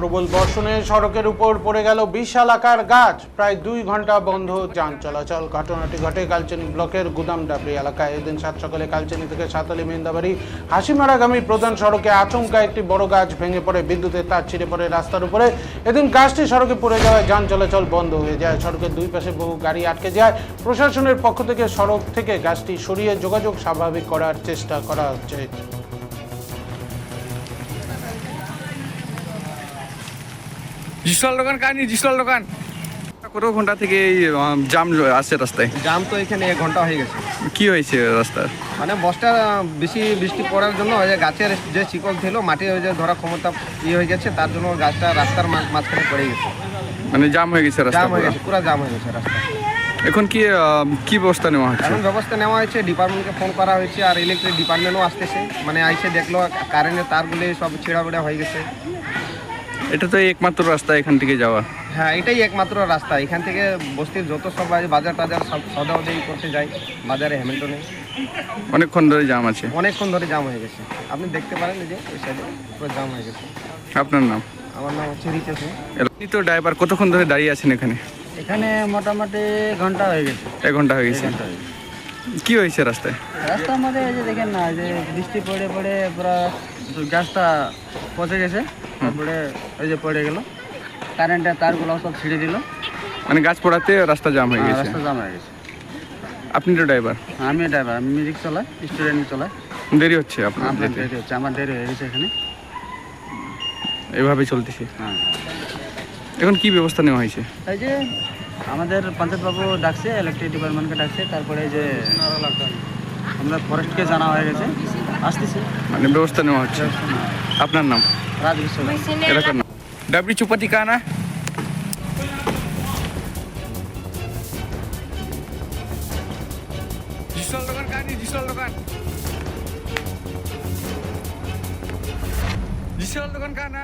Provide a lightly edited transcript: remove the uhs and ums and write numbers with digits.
প্রবল বর্ষণে সড়কের উপর পড়ে গেল বিশাল আকার গাছ, প্রায় 2 ঘন্টা বন্ধ যান চলাচল। ঘটনাটি ঘটে কালচিনি ব্লকের গুদামডাবরি এলাকায়। এদিন সাত সকালে কালচিনি থেকে সাতালি মেন্দাবাড়ি হাসিমারাগামী প্রধান সড়কে আচমকা একটি বড় গাছ ভেঙে পড়ে বিদ্যুতের তার ছিঁড়ে পড়ে রাস্তার উপরে। এদিন গাছটি সড়কে পড়ে যাওয়ায় যান চলাচল বন্ধ হয়ে যায়। সড়কের দুই পাশে বহু গাড়ি আটকে যায়। প্রশাসনের পক্ষ থেকে সড়ক থেকে গাছটি সরিয়ে যোগাযোগ স্বাভাবিক করার চেষ্টা করা হচ্ছে। জিসল দোকান কাহিনী, জিসল দোকান কত ঘন্টা থেকে জাম আছে রাস্তায়? জাম তো এখানে 1 ঘন্টা হয়ে গেছে। কি হয়েছে রাস্তার? মানে বর্ষা বেশি বৃষ্টি পড়ার জন্য ওই যে গাছের যে শিকল ছিল মাটি ওই যে ধরা ক্ষমতা হয়ে গেছে, তার জন্য গাছটা রাস্তার মাঝখানে পড়ে গেছে। মানে জাম হয়ে গেছে রাস্তা? জাম হয়ে গেছে, পুরো জাম হয়ে গেছে রাস্তা। এখন কি ব্যবস্থা নেওয়া হচ্ছে? এখন ব্যবস্থা নেওয়া হয়েছে, ডিপার্টমেন্টকে ফোন করা হয়েছে, আর ইলেকট্রিক ডিপার্টমেন্টও আসতেছে। মানে আইসে দেখলো কারেন্টের তারগুলি সব ছিঁড়াবিড়া হয়ে গেছে। এটা তো একমাত্র রাস্তা এখান থেকে যাওয়া? হ্যাঁ, এটাই একমাত্র রাস্তা। এখান থেকে বস্তির যত সব বাজার টাজার সব সদা উদয় করতে যায় বাজারে হ্যামিল্টনে। অনেকক্ষণ ধরে জাম আছে? অনেকক্ষণ ধরে জাম হয়ে গেছে। আপনি দেখতে পারেন যে ওই সাইডে পুরো জাম হয়ে গেছে। আপনার নাম? আমার নাম হচ্ছে রিতেশ। আপনি তো ড্রাইভার, কতক্ষণ ধরে দাঁড়িয়ে আছেন এখানে? এখানে মোটামুটি ঘন্টা হয়ে গেছে। 1 ঘন্টা হয়ে গেছে। কি হয়েছে রাস্তায়? রাস্তার মধ্যে এই যে দেখেন না, যে বৃষ্টি পড়ে পড়ে পুরো গাছটা পচে গেছে, তারপরে ওই যে পড়ে গেল, কারেন্টের তারগুলো সব ছিঁড়ে দিল। মানে গাছ পড়াতে রাস্তা জাম হয়ে গেছে? রাস্তা জাম হয়ে গেছে। আপনি তো ড্রাইভার? আমি ড্রাইভার, আমি মিউজিক চালাই, স্টুডেন্ট চালাই। দেরি হচ্ছে আপনার? আপনার দেরি হচ্ছে, আমার দেরি হয়ে গেছে এখানে। এভাবে চলতেছে? হ্যাঁ। এখন কি ব্যবস্থা নেওয়া হয়েছে? এই যে আমাদের পঞ্চায়েতবাবু ডাকছে, ইলেকট্রিক ডিপার্টমেন্টকে ডাকছে, তারপরে যে আমরা ফরেস্টকে জানা হয়ে গেছে, আসতেছে। মানে ব্যবস্থা নেওয়া হচ্ছে। আপনার নাম? রাজ বিশ্বনাথ। এলাকার নাম? ডাবরি চুপাতি কানা। জিসল দোকান কাহিনী, জিসল দোকান, জিসল দোকান কানা।